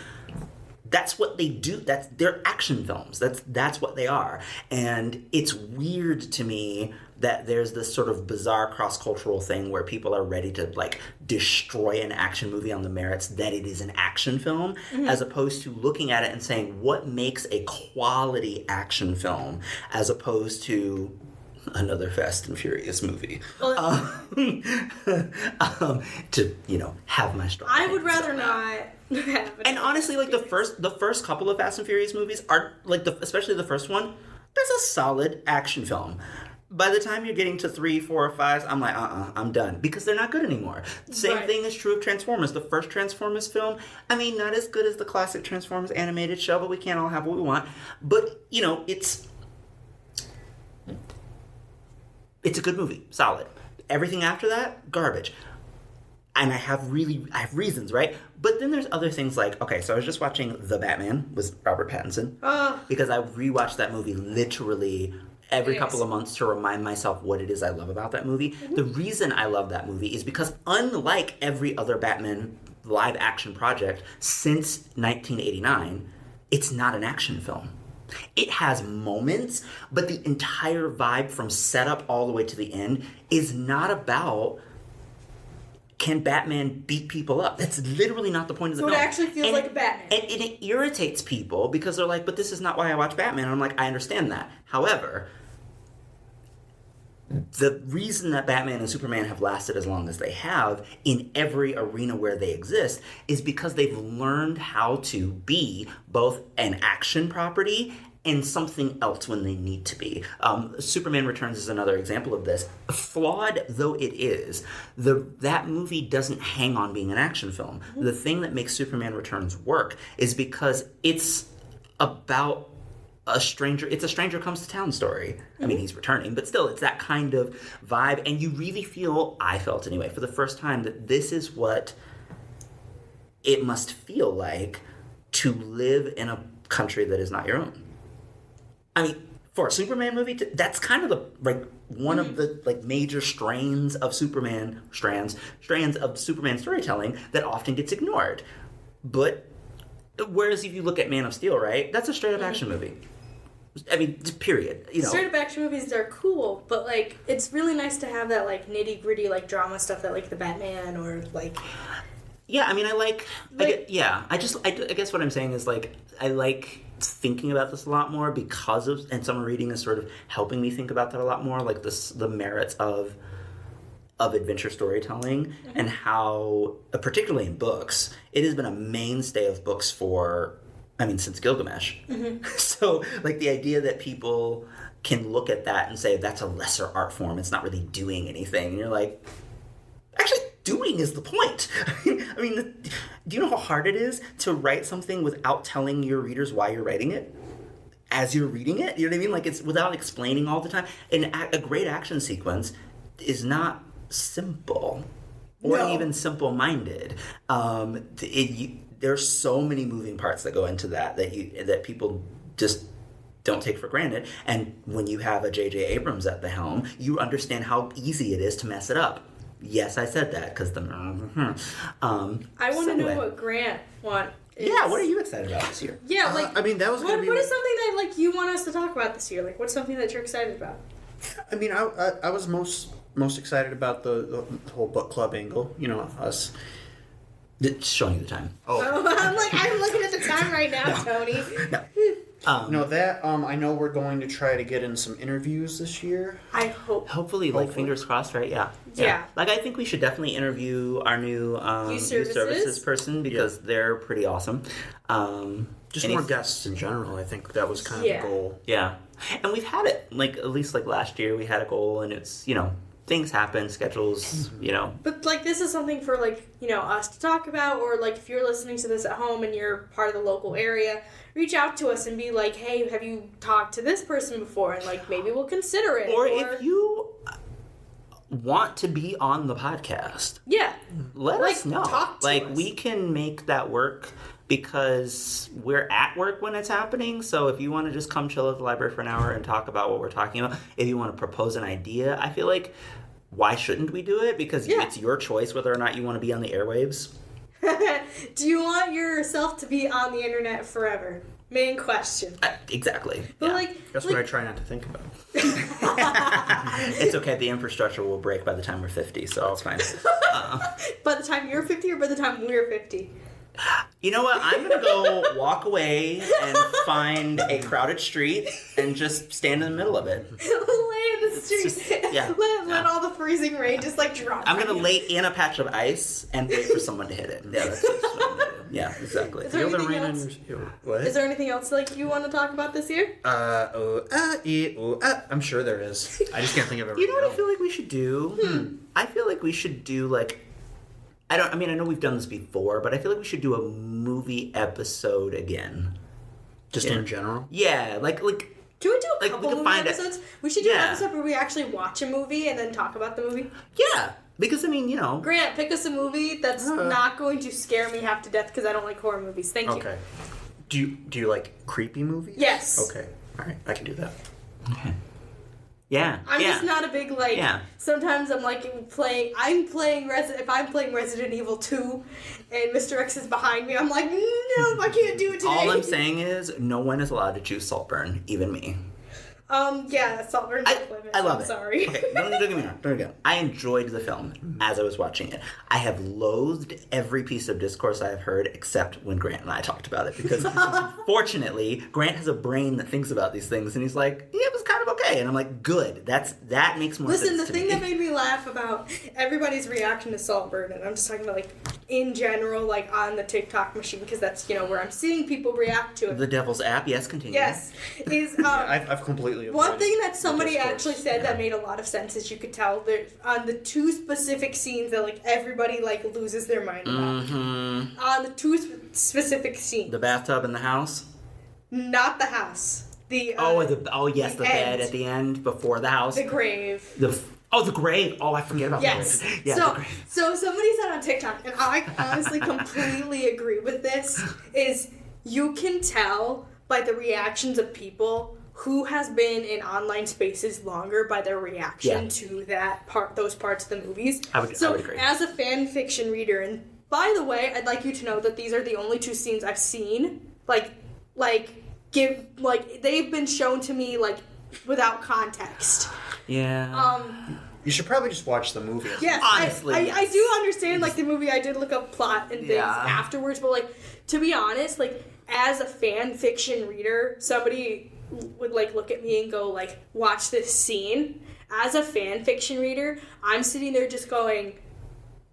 that's what they do. They're action films. That's what they are. And it's weird to me that there's this sort of bizarre cross-cultural thing where people are ready to like destroy an action movie on the merits that it is an action film, as opposed to looking at it and saying what makes a quality action film, as opposed to another Fast and Furious movie. To have my strong. I would opinions rather on that. not have it. And honestly, like the first couple of Fast and Furious movies are like especially the first one. That's a solid action film. By the time you're getting to 3, 4, or 5, I'm like, I'm done, because they're not good anymore. Same Right. thing is true of Transformers. The first Transformers film, I mean, not as good as the classic Transformers animated show, but we can't all have what we want. But it's a good movie, solid. Everything after that, garbage. And I have reasons, right? But then there's other things like, okay, so I was just watching The Batman with Robert Pattinson, because I rewatched that movie literally every Yes. couple of months to remind myself what it is I love about that movie. The reason I love that movie is because unlike every other Batman live action project since 1989, it's not an action film. It has moments, but the entire vibe from setup all the way to the end is not about can Batman beat people up. That's literally not the point of the So it film. actually feels like a Batman. And it irritates people because they're like, but this is not why I watch Batman. And I'm like, I understand that. However, the reason that Batman and Superman have lasted as long as they have in every arena where they exist is because they've learned how to be both an action property and something else when they need to be. Superman Returns is another example of this. Flawed though it is, that movie doesn't hang on being an action film. The thing that makes Superman Returns work is because it's about a stranger comes to town story. I mean, he's returning, but still, it's that kind of vibe. And you really feel, I felt anyway, for the first time, that this is what it must feel like to live in a country that is not your own. I mean, for a Superman movie, that's kind of one of the major strands of Superman storytelling that often gets ignored. But whereas if you look at Man of Steel, right, that's a straight up action movie. I mean, period. Straight up action movies are cool, but like it's really nice to have that like nitty gritty like drama stuff that like the Batman or like. Yeah, I mean, I guess what I'm saying is like I like thinking about this a lot more because of, and summer reading is sort of helping me think about that a lot more, like the merits of adventure storytelling and how, particularly in books, it has been a mainstay of books for since Gilgamesh. So, like, the idea that people can look at that and say that's a lesser art form, it's not really doing anything. And you're like, actually, doing is the point. I mean, do you know how hard it is to write something without telling your readers why you're writing it? As you're reading it, you know what I mean? Like, it's without explaining all the time. And a great action sequence is not simple or even simple-minded. There's so many moving parts that go into that people just don't take for granted. And when you have a J.J. Abrams at the helm, you understand how easy it is to mess it up. Yes, I said that because the. I want to know what Grant wants. Yeah, what are you excited about this year? Yeah, like I mean, that was what is something that like you want us to talk about this year? Like, what's something that you're excited about? I mean, I was most excited about the whole book club angle. You know, us. It's showing you the time. Oh, I'm looking at the time right now, Tony. I know we're going to try to get in some interviews this year. I hope. Hopefully, like, fingers crossed, right? Yeah. Like, I think we should definitely interview our new youth services person because they're pretty awesome. Just more guests in general. I think that was kind of the goal. Yeah. And we've had it, like, at least like last year we had a goal, and it's, things happen, schedules, But, like, this is something for, like, us to talk about, or, like, if you're listening to this at home and you're part of the local area, reach out to us and be like, hey, have you talked to this person before? And, like, maybe we'll consider it. Or if you want to be on the podcast. Yeah. Let us know. Talk to us. We can make that work because we're at work when it's happening. So if you want to just come chill at the library for an hour and talk about what we're talking about, if you want to propose an idea, I feel like why shouldn't we do it? Because it's your choice whether or not you want to be on the airwaves. Do you want yourself to be on the internet forever? Main question. Exactly. But that's what I try not to think about. It's okay. The infrastructure will break by the time we're 50, so it's fine. By the time you're 50 or by the time we're 50? You know what? I'm going to go walk away and find a crowded street and just stand in the middle of it. Lay in the street. Let all the freezing rain just drop. I'm going to lay in a patch of ice and wait for someone to hit it. Yeah, that's what I'm going to do. Yeah, exactly. Is there anything else? What? Is there anything else you want to talk about this year? I'm sure there is. I just can't think of it. You know what I feel like we should do? I feel like we should do I know we've done this before, but I feel like we should do a movie episode again. Just in general? Yeah, like can we do a couple movie episodes? We should do an episode where we actually watch a movie and then talk about the movie. Yeah, because Grant, pick us a movie that's not going to scare me half to death because I don't like horror movies. Thank you. Okay. Do you like creepy movies? Yes. Okay. All right. I can do that. Okay. Yeah. I'm just not a big sometimes I'm playing if I'm playing Resident Evil 2 and Mr. X is behind me, I'm like, no, I can't do it today. All I'm saying is no one is allowed to choose Saltburn, even me. Saltburn. I love it. Sorry. Okay, don't get me wrong. Don't get me wrong. I enjoyed the film as I was watching it. I have loathed every piece of discourse I have heard except when Grant and I talked about it because fortunately Grant has a brain that thinks about these things and he's like, yeah, it was kind of okay. And I'm like, good. That makes more sense. Listen, the thing that made me laugh about everybody's reaction to Saltburn, and I'm just talking about in general, on the TikTok machine, because that's where I'm seeing people react to it. The Devil's App, yes, continue. Yes, is I've completely. One thing that somebody actually said that made a lot of sense is you could tell that on the two specific scenes that everybody loses their mind about. Mm-hmm. On the two specific scenes. The bathtub in the house. Not the house. The bed at the end before the house. The grave. The grave. Oh, I forget about the grave. Yeah, the grave. So somebody said on TikTok, and I honestly completely agree with this, is you can tell by the reactions of people who has been in online spaces longer by their reaction to those parts of the movies. I would agree. As a fan fiction reader, and by the way, I'd like you to know that these are the only two scenes I've seen. They've been shown to me without context. Yeah. You should probably just watch the movie. Yes, honestly. I do understand the movie. I did look up plot and things afterwards, but to be honest, as a fan fiction reader, somebody would look at me and go watch this scene. As a fan fiction reader, I'm sitting there just going,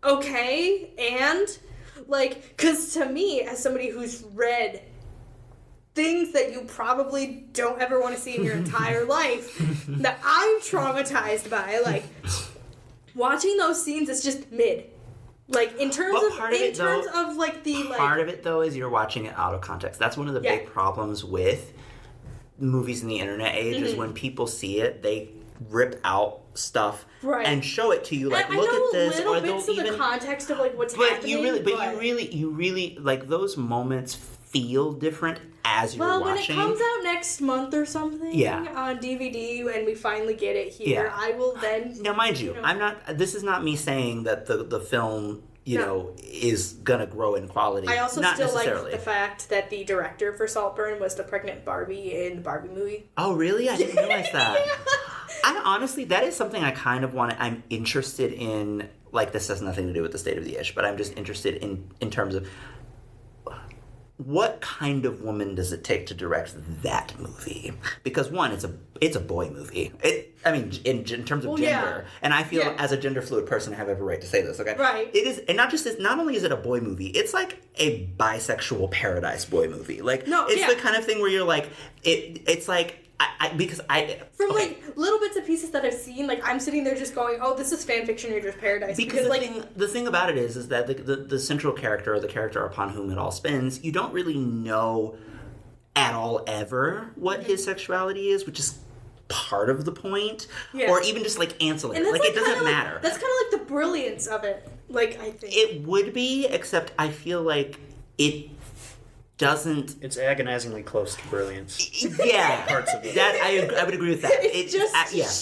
okay, and because to me, as somebody who's read things that you probably don't ever want to see in your entire life that I'm traumatized by. Like, watching those scenes is just mid. Like, in terms of like the like. Part of it though is you're watching it out of context. That's one of the big problems with movies in the internet age is when people see it, they rip out stuff and show it to you. Like, look at this, or bits of the context of like what's happening. You really like those moments feel different as you're watching. Well, when it comes out next month or something on DVD and we finally get it here, I will then... Now, mind you, I'm not... This is not me saying that the film, you know, is gonna grow in quality. I also not still like necessarily. the fact that the director for Saltburn was the pregnant Barbie in the Barbie movie. Oh, really? I didn't realize that. I honestly, that is something I kind of want to... I'm interested in... Like, this has nothing to do with the state of the ish, but I'm just interested in terms of... What kind of woman does it take to direct that movie? Because one, it's a boy movie. In terms of gender, and I feel as a gender fluid person, I have every right to say this. Okay, right? It is, and not just this. Not only is it a boy movie, it's like a bisexual paradise boy movie. Like, it's the kind of thing where you're like, it's like. From like little bits and pieces that I've seen, like I'm sitting there just going, "Oh, this is fan fiction or just paradise." Because the thing about it is that the central character, or the character upon whom it all spins, you don't really know at all ever what his sexuality is, which is part of the point, or even just like ancillary. Like it doesn't matter. That's kind of like the brilliance of it. Like I think it would be, except I feel like it doesn't. It's agonizingly close to brilliance. Yeah, parts of it. That I would agree with that. It's just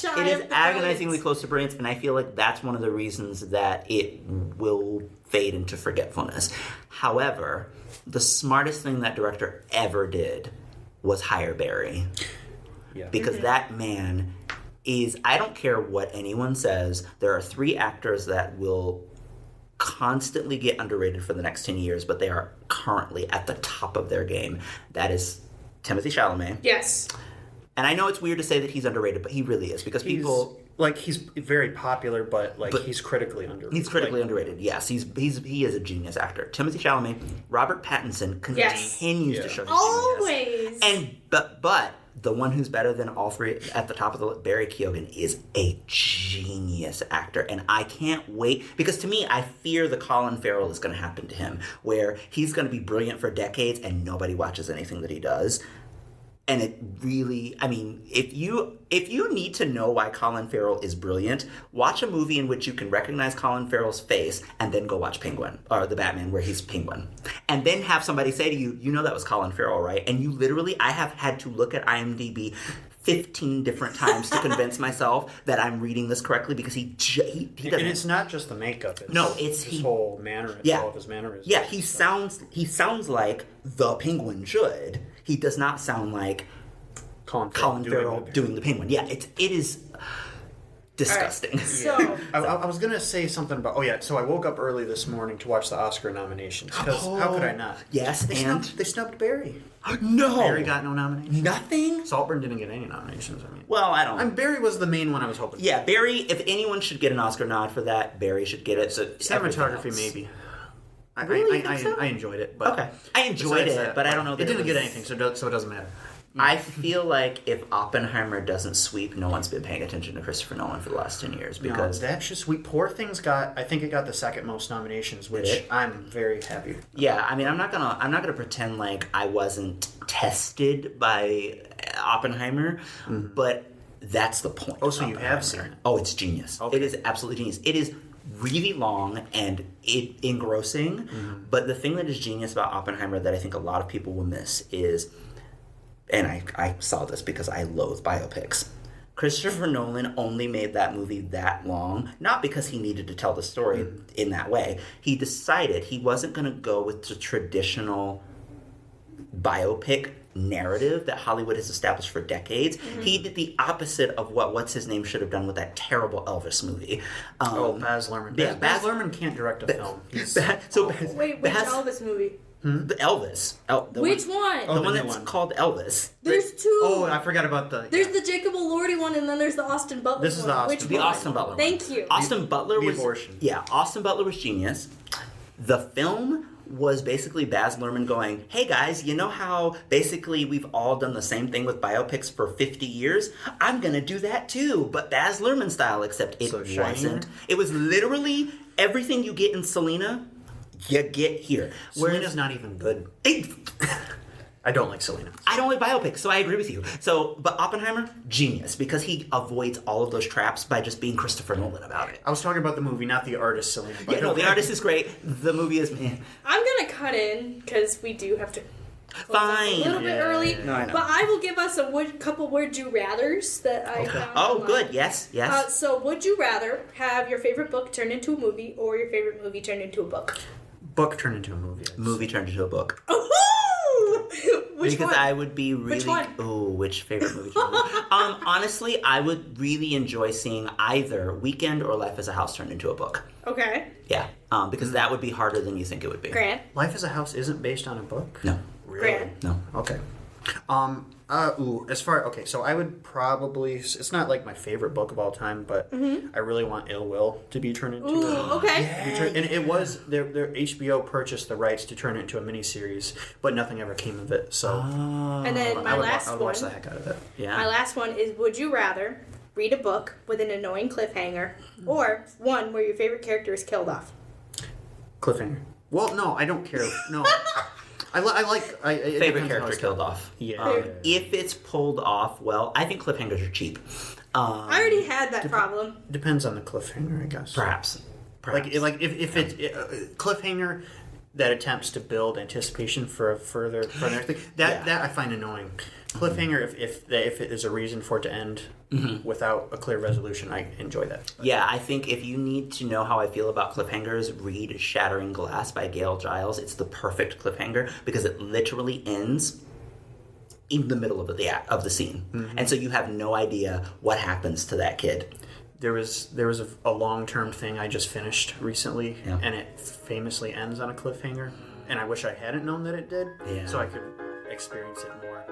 shy it is of the agonizingly close to brilliance, and I feel like that's one of the reasons that it will fade into forgetfulness. However, the smartest thing that director ever did was hire Barry. Yeah. Because that man is, I don't care what anyone says, there are 3 actors that will constantly get underrated for the next 10 years, but they are currently at the top of their game. That is Timothée Chalamet. Yes. And I know it's weird to say that he's underrated, but he really is, because people... He's very popular, but he's critically underrated. He's critically underrated, yes. He is a genius actor. Timothée Chalamet, Robert Pattinson continues to show his always. Genius. But the one who's better than all 3 at the top of the list, Barry Keoghan, is a genius actor. And I can't wait, because to me, I fear the Colin Farrell is going to happen to him, where he's going to be brilliant for decades and nobody watches anything that he does. And it really, I mean, if you need to know why Colin Farrell is brilliant, watch a movie in which you can recognize Colin Farrell's face and then go watch Penguin, or The Batman, where he's Penguin. And then have somebody say to you, you know that was Colin Farrell, right? And you literally, I have had to look at IMDb 15 different times to convince myself that I'm reading this correctly, because he doesn't. And it's not just the makeup. It's his whole manner. All of his mannerisms. Yeah, he sounds like the Penguin should. He does not sound like Colin Farrell doing the Penguin. Yeah, it is disgusting. Right. So I was gonna say something about. So I woke up early this morning to watch the Oscar nominations, because how could I not? Yes, they snubbed Barry. No, Barry got no nominations. Nothing. Saltburn didn't get any nominations. Barry was the main one I was hoping for. Yeah, Barry. If anyone should get an Oscar nod for that, Barry should get it. So cinematography, maybe. Really? I enjoyed it, but okay. I enjoyed it, but I don't know. It didn't get anything, so it doesn't matter. I feel like if Oppenheimer doesn't sweep, no one's been paying attention to Christopher Nolan for the last 10 years, because that should sweep. Poor Things I think it got the second most nominations, which I'm very happy about. Yeah, I mean, I'm not gonna pretend like I wasn't tested by Oppenheimer, but that's the point. Oh, so you have seen it? Oh, it's genius. Okay. It is absolutely genius. It is really long and engrossing, but the thing that is genius about Oppenheimer that I think a lot of people will miss is, and I saw this because I loathe biopics, Christopher Nolan only made that movie that long, not because he needed to tell the story in that way. He decided he wasn't going to go with the traditional biopic narrative that Hollywood has established for decades. He did the opposite of what What's-His-Name should have done with that terrible Elvis movie. Baz Luhrmann. Yeah, Baz Luhrmann can't direct a film. Wait, which Elvis movie? The Elvis. Which one? The one that's called Elvis. There's 2. Oh, I forgot about There's the Jacob Elordi one, and then there's the Austin Butler This is the Austin one. Austin Butler one. Thank you. Austin Butler was... abortion. Yeah, Austin Butler was genius. The film was basically Baz Luhrmann going, hey guys, you know how basically we've all done the same thing with biopics for 50 years? I'm going to do that too, but Baz Luhrmann style, except it So shinier? wasn't. It was literally everything you get in Selena, you get here. Selena's not even good. I don't like Selena. I don't like biopics, so I agree with you. So, but Oppenheimer, genius, because he avoids all of those traps by just being Christopher Nolan about it. I was talking about the movie, not the artist Selena. But Yeah, no, the artist is great. The movie is meh. I'm gonna cut in because we do have to close up Fine. a little bit Yeah. early. No, I know. But I will give us a couple would you rather's that I found. Oh, online. good. Yes, yes. So, would you rather have your favorite book turned into a movie or your favorite movie turned into a book? Book turned into a movie. Movie turned into a book. Oh, which Because one? I would be really. Which one? Ooh, which favorite movie? Honestly, I would really enjoy seeing either Weekend or Life as a House turned into a book. Okay, Yeah, because that would be harder than you think it would be. Grant. Life as a House isn't based on a book? No, Really? Grant. no. Okay. So I would probably, it's not like my favorite book of all time, but I really want Ill Will to be turned into Ooh, a okay. and it was, their HBO purchased the rights to turn it into a miniseries, but nothing ever came of it, so And then my last I would one. watch the heck out of it. Yeah. My last one is: would you rather read a book with an annoying cliffhanger, or one where your favorite character is killed off? Cliffhanger. Well, no, I don't care. No. It Favorite depends on how character it's killed done. off. Yeah. If it's pulled off well, I think cliffhangers are cheap. I already had that problem. Depends on the cliffhanger, I guess. Perhaps. Like if it's cliffhanger that attempts to build anticipation for a further thing, that I find annoying. Cliffhanger, if it is a reason for it to end without a clear resolution, I enjoy that. Yeah, I think if you need to know how I feel about cliffhangers, read Shattering Glass by Gail Giles. It's the perfect cliffhanger because it literally ends in the middle of the scene, and so you have no idea what happens to that kid. There was a long-term thing I just finished recently, Yeah. and it famously ends on a cliffhanger, and I wish I hadn't known that it did, Yeah. so I could experience it more.